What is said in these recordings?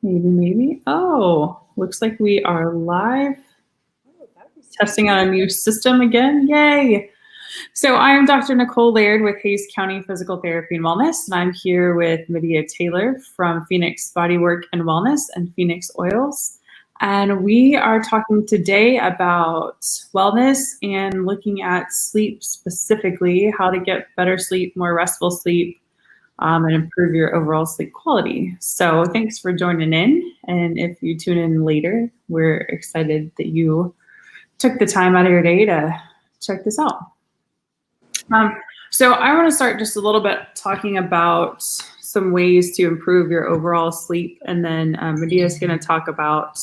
Maybe. Oh, looks like we are live. Testing out a new system again. Yay. So I'm Dr. Nicole Laird with Hays County Physical Therapy and Wellness, and I'm here with Medea Taylor from Phoenix Bodywork and Wellness and Phoenix Oils. And we are talking today about wellness and looking at sleep specifically, how to get better sleep, more restful sleep, and improve your overall sleep quality. So thanks for joining in. And if you tune in later, we're excited that you took the time out of your day to check this out. So I want to start just a little bit talking about some ways to improve your overall sleep. And then Medea is going to talk about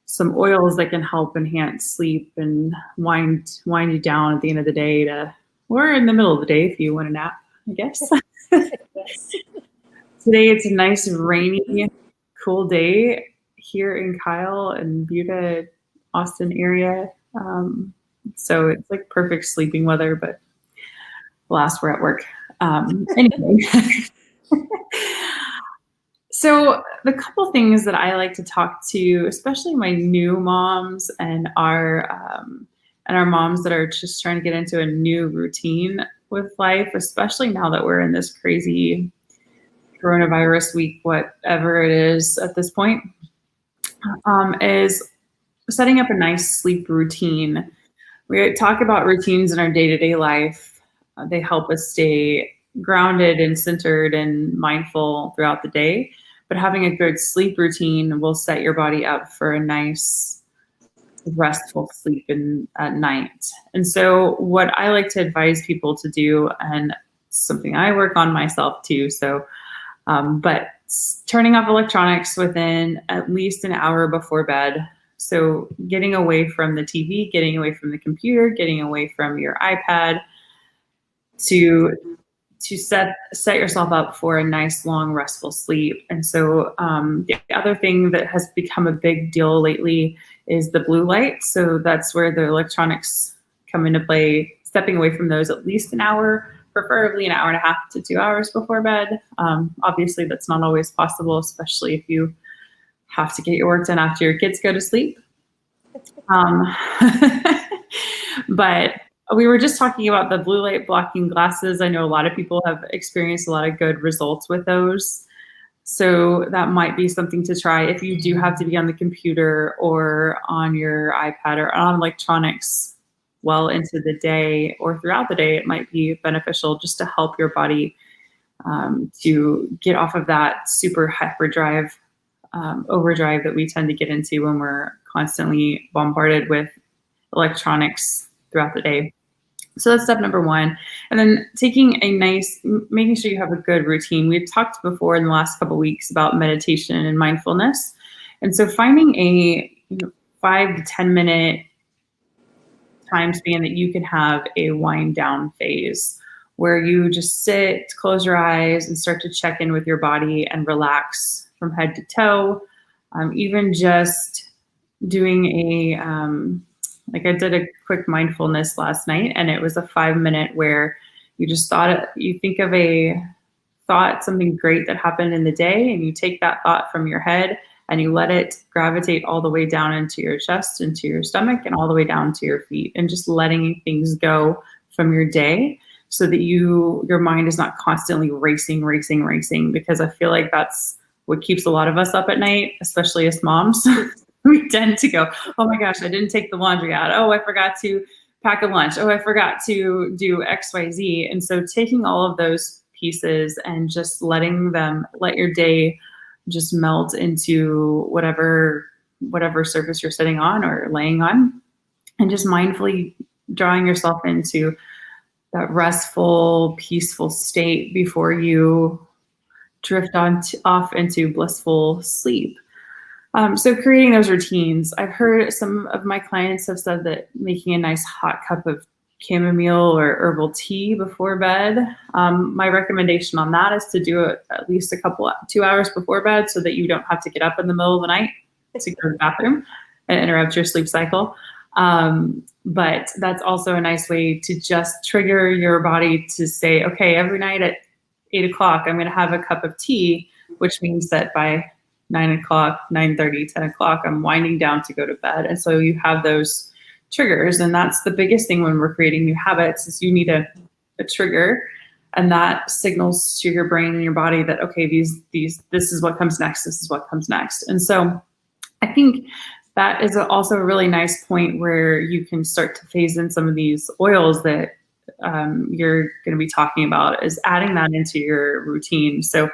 some oils that can help enhance sleep and wind you down at the end of the day or in the middle of the day if you want a nap, I guess. Today it's a nice rainy, cool day here in Kyle and Buda, Austin area. So it's like perfect sleeping weather, but alas, we're at work. Anyway. So the couple things that I like to talk to, especially my new moms and our moms that are just trying to get into a new routine with life, especially now that we're in this crazy coronavirus week, whatever it is at this point, is setting up a nice sleep routine. We talk about routines in our day-to-day life. They help us stay grounded and centered and mindful throughout the day. But having a good sleep routine will set your body up for a nice restful sleep at night. And so what I like to advise people to do, and something I work on myself too, but turning off electronics within at least an hour before bed. So getting away from the TV, getting away from the computer, getting away from your iPad to set yourself up for a nice, long, restful sleep. And so the other thing that has become a big deal lately is the blue light. So that's where the electronics come into play, stepping away from those at least an hour, preferably an hour and a half to 2 hours before bed. Obviously, that's not always possible, especially if you have to get your work done after your kids go to sleep. But we were just talking about the blue light blocking glasses. I know a lot of people have experienced a lot of good results with those. So that might be something to try if you do have to be on the computer or on your iPad or on electronics well into the day or throughout the day. It might be beneficial just to help your body to get off of that super hyperdrive, overdrive that we tend to get into when we're constantly bombarded with electronics throughout the day. So that's step number one. And then making sure you have a good routine. We've talked before in the last couple of weeks about meditation and mindfulness. And so finding a 5 to 10 minute time span that you can have a wind down phase where you just sit, close your eyes, and start to check in with your body and relax from head to toe. Even just doing like I did a quick mindfulness last night, and it was a 5 minute where you just you think of something great that happened in the day, and you take that thought from your head and you let it gravitate all the way down into your chest, into your stomach, and all the way down to your feet, and just letting things go from your day so that your mind is not constantly racing, because I feel like that's what keeps a lot of us up at night, especially as moms. We tend to go, oh my gosh, I didn't take the laundry out. Oh, I forgot to pack a lunch. Oh, I forgot to do X, Y, Z. And so taking all of those pieces and just let your day just melt into whatever surface you're sitting on or laying on, and just mindfully drawing yourself into that restful, peaceful state before you drift off into blissful sleep. So creating those routines. I've heard some of my clients have said that making a nice hot cup of chamomile or herbal tea before bed. My recommendation on that is to do it at least 2 hours before bed so that you don't have to get up in the middle of the night to go to the bathroom and interrupt your sleep cycle. But that's also a nice way to just trigger your body to say, okay, every night at 8 o'clock, I'm going to have a cup of tea, which means that by 9 o'clock, 9:30, 10 o'clock, I'm winding down to go to bed. And so you have those triggers. And that's the biggest thing when we're creating new habits is you need a trigger, and that signals to your brain and your body that, okay, this is what comes next. This is what comes next. And so I think that is also a really nice point where you can start to phase in some of these oils that you're going to be talking about, is adding that into your routine. So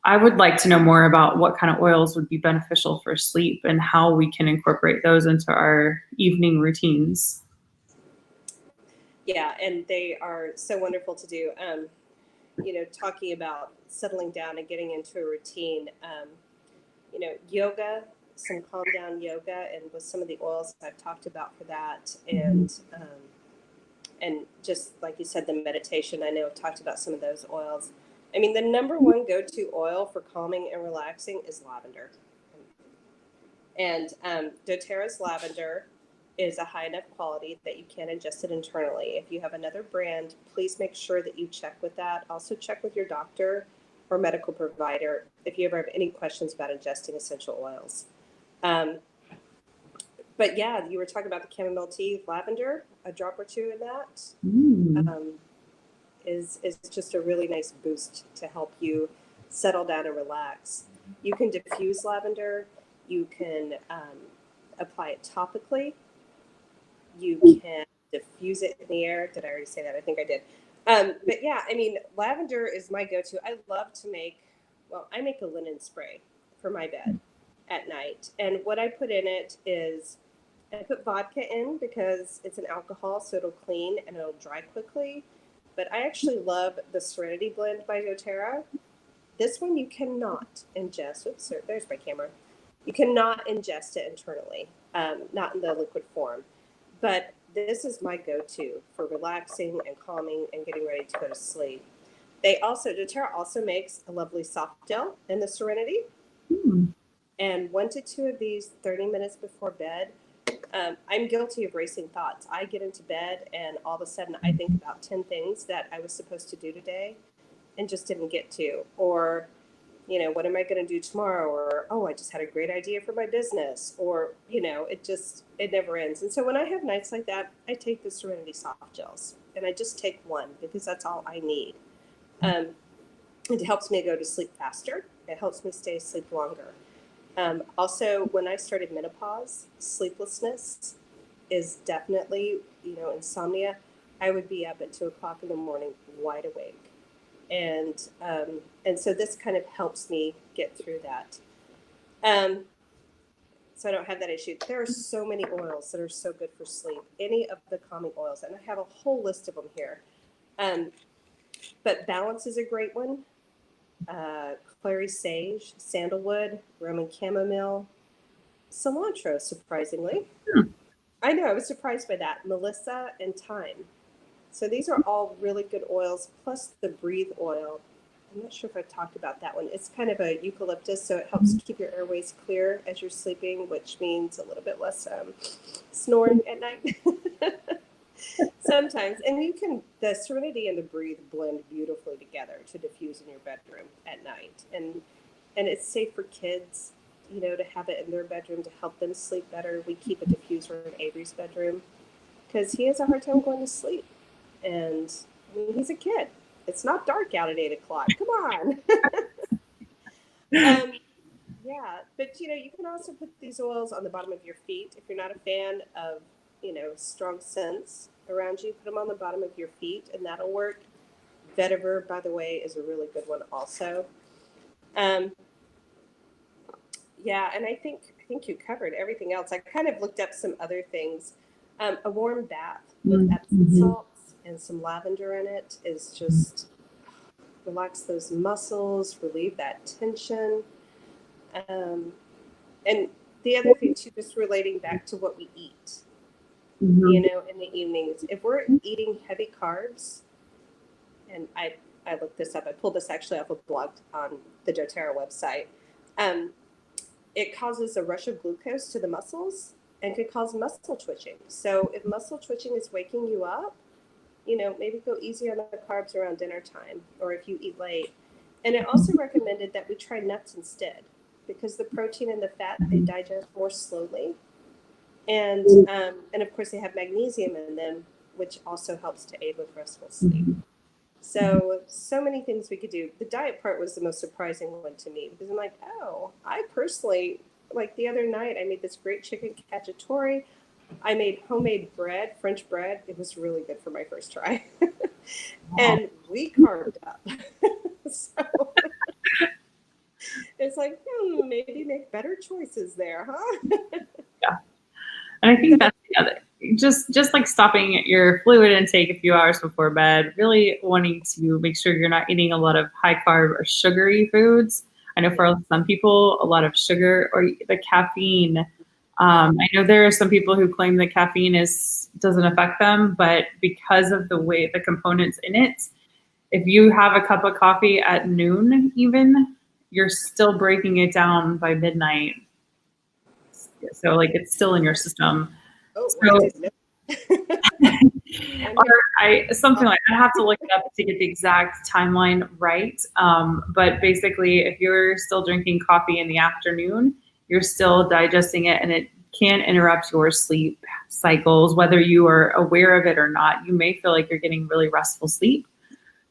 I would like to know more about what kind of oils would be beneficial for sleep and how we can incorporate those into our evening routines. Yeah, and they are so wonderful to do. Talking about settling down and getting into a routine, yoga, some calm down yoga, and with some of the oils I've talked about for that, and just like you said, the meditation. I know I've talked about some of those oils. I mean, the number one go-to oil for calming and relaxing is lavender. And doTERRA's lavender is a high enough quality that you can ingest it internally. If you have another brand, please make sure that you check with that. Also check with your doctor or medical provider if you ever have any questions about ingesting essential oils. But yeah, you were talking about the chamomile tea, lavender, a drop or two in that is just a really nice boost to help you settle down and relax. You can diffuse lavender. You can apply it topically. You can diffuse it in the air. Did I already say that? I think I did. But yeah, I mean, lavender is my go-to. I love to I make a linen spray for my bed at night. And what I put in it is, I put vodka in because it's an alcohol, so it'll clean and it'll dry quickly. But I actually love the Serenity Blend by doTERRA. This one you cannot ingest. Oops, there's my camera. You cannot ingest it internally, not in the liquid form. But this is my go-to for relaxing and calming and getting ready to go to sleep. doTERRA also makes a lovely soft gel in the Serenity. And 1 to 2 of these 30 minutes before bed. I'm guilty of racing thoughts. I get into bed and all of a sudden I think about 10 things that I was supposed to do today and just didn't get to. Or, what am I going to do tomorrow? Or, oh, I just had a great idea for my business. Or, it never ends. And so when I have nights like that, I take the Serenity soft gels and I just take one because that's all I need. It helps me go to sleep faster. It helps me stay asleep longer. Also, when I started menopause, sleeplessness is definitely, insomnia. I would be up at 2 o'clock in the morning, wide awake. And so this kind of helps me get through that. So I don't have that issue. There are so many oils that are so good for sleep. Any of the calming oils, and I have a whole list of them here. But Balance is a great one. Clary sage, sandalwood, Roman chamomile, cilantro, surprisingly. I know, I was surprised by that. Melissa and thyme. So these are all really good oils, plus the breathe oil. I'm not sure if I've talked about that one. It's kind of a eucalyptus, so it helps keep your airways clear as you're sleeping, which means a little bit less snoring at night. Sometimes. And the Serenity and the Breathe blend beautifully together to diffuse in your bedroom at night. And it's safe for kids, to have it in their bedroom to help them sleep better. We keep a diffuser in Avery's bedroom because he has a hard time going to sleep. And he's a kid. It's not dark out at 8 o'clock. Come on. Yeah, but you can also put these oils on the bottom of your feet. If you're not a fan of, strong scents around you, put them on the bottom of your feet and that'll work. Vetiver, by the way, is a really good one also. Yeah, and I think you covered everything else. I kind of looked up some other things. A warm bath with Epsom salts and some lavender in it is just relax those muscles, relieve that tension. And the other thing too, just relating back to what we eat, in the evenings, if we're eating heavy carbs, and I looked this up, I pulled this actually off a blog on the doTERRA website. It causes a rush of glucose to the muscles and could cause muscle twitching. So if muscle twitching is waking you up, maybe go easy on the carbs around dinner time or if you eat late. And it also recommended that we try nuts instead. because the protein and the fat, they digest more slowly. And of course they have magnesium in them, which also helps to aid with restful sleep. So many things we could do. The diet part was the most surprising one to me, because I'm like, oh, I personally, like the other night, I made this great chicken cacciatore. I made homemade bread, French bread. It was really good for my first try. And we carved up. So it's like, maybe make better choices there, huh? Yeah. And I think that's the other, just like stopping your fluid intake a few hours before bed, really wanting to make sure you're not eating a lot of high carb or sugary foods. I know for some people, a lot of sugar or the caffeine. I know there are some people who claim that caffeine doesn't affect them, but because of the way the components in it, if you have a cup of coffee at noon even, you're still breaking it down by midnight. So like it's still in your system. Oh, So, or something like I have to look it up to get the exact timeline right. But basically, if you're still drinking coffee in the afternoon, you're still digesting it, and it can interrupt your sleep cycles, whether you are aware of it or not. You may feel like you're getting really restful sleep,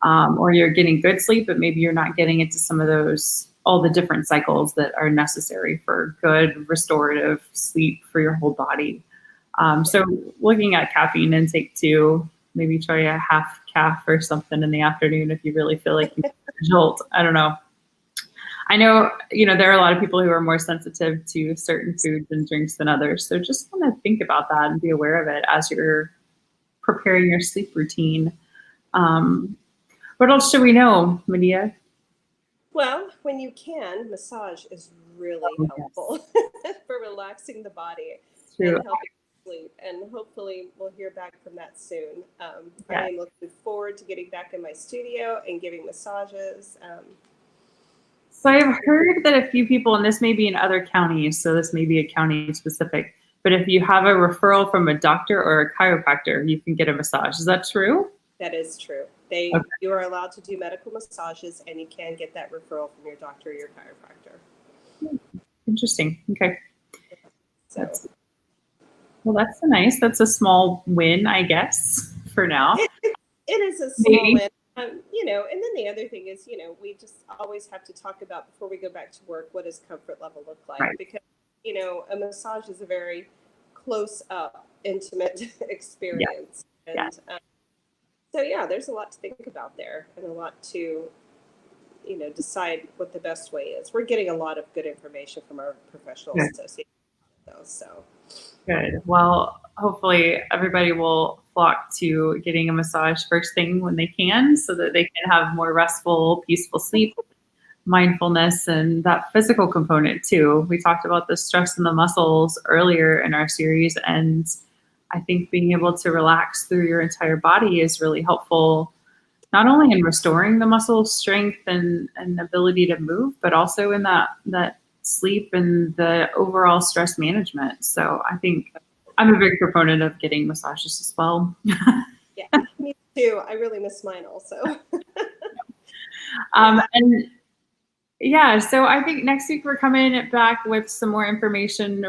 or you're getting good sleep, but maybe you're not getting into some of all the different cycles that are necessary for good restorative sleep for your whole body. So looking at caffeine intake too, maybe try a half calf or something in the afternoon if you really feel like you need a jolt. I don't know. I know, there are a lot of people who are more sensitive to certain foods and drinks than others. So just want to think about that and be aware of it as you're preparing your sleep routine. What else should we know, Medea? Well, when you can, massage is really helpful for relaxing the body and helping sleep. And hopefully we'll hear back from that soon. I am looking forward to getting back in my studio and giving massages. So I've heard that a few people, and this may be in other counties, so this may be a county specific, but if you have a referral from a doctor or a chiropractor, you can get a massage. Is that true? That is true. You are allowed to do medical massages, and you can get that referral from your doctor or your chiropractor. Interesting. Okay. So, that's a small win, I guess, for now. It is a small win. And then the other thing is, we just always have to talk about before we go back to work, what does comfort level look like? Right. Because, a massage is a very close up, intimate experience. And so, there's a lot to think about there and a lot to, decide what the best way is. We're getting a lot of good information from our professional association, though, so. Good. Well, hopefully everybody will flock to getting a massage first thing when they can so that they can have more restful, peaceful sleep, mindfulness, and that physical component too. We talked about the stress in the muscles earlier in our series, and I think being able to relax through your entire body is really helpful, not only in restoring the muscle strength and ability to move, but also in that sleep and the overall stress management. So I think I'm a big proponent of getting massages as well. Yeah, me too. I really miss mine also. So I think next week we're coming back with some more information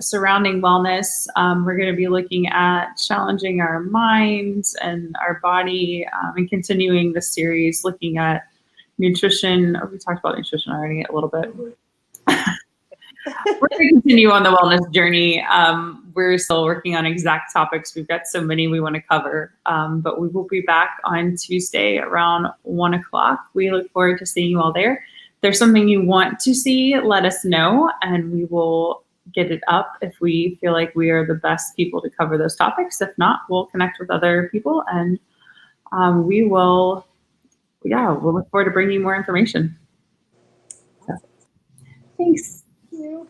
surrounding wellness. We're going to be looking at challenging our minds and our body, and continuing the series looking at nutrition. We talked about nutrition already a little bit. We're going to continue on the wellness journey. We're still working on exact topics. We've got so many we want to cover, but we will be back on Tuesday around 1:00. We look forward to seeing you all there. If there's something you want to see, let us know, and we will get it up if we feel like we are the best people to cover those topics. If not, we'll connect with other people, and we'll look forward to bringing you more information. So, thanks. Thank you.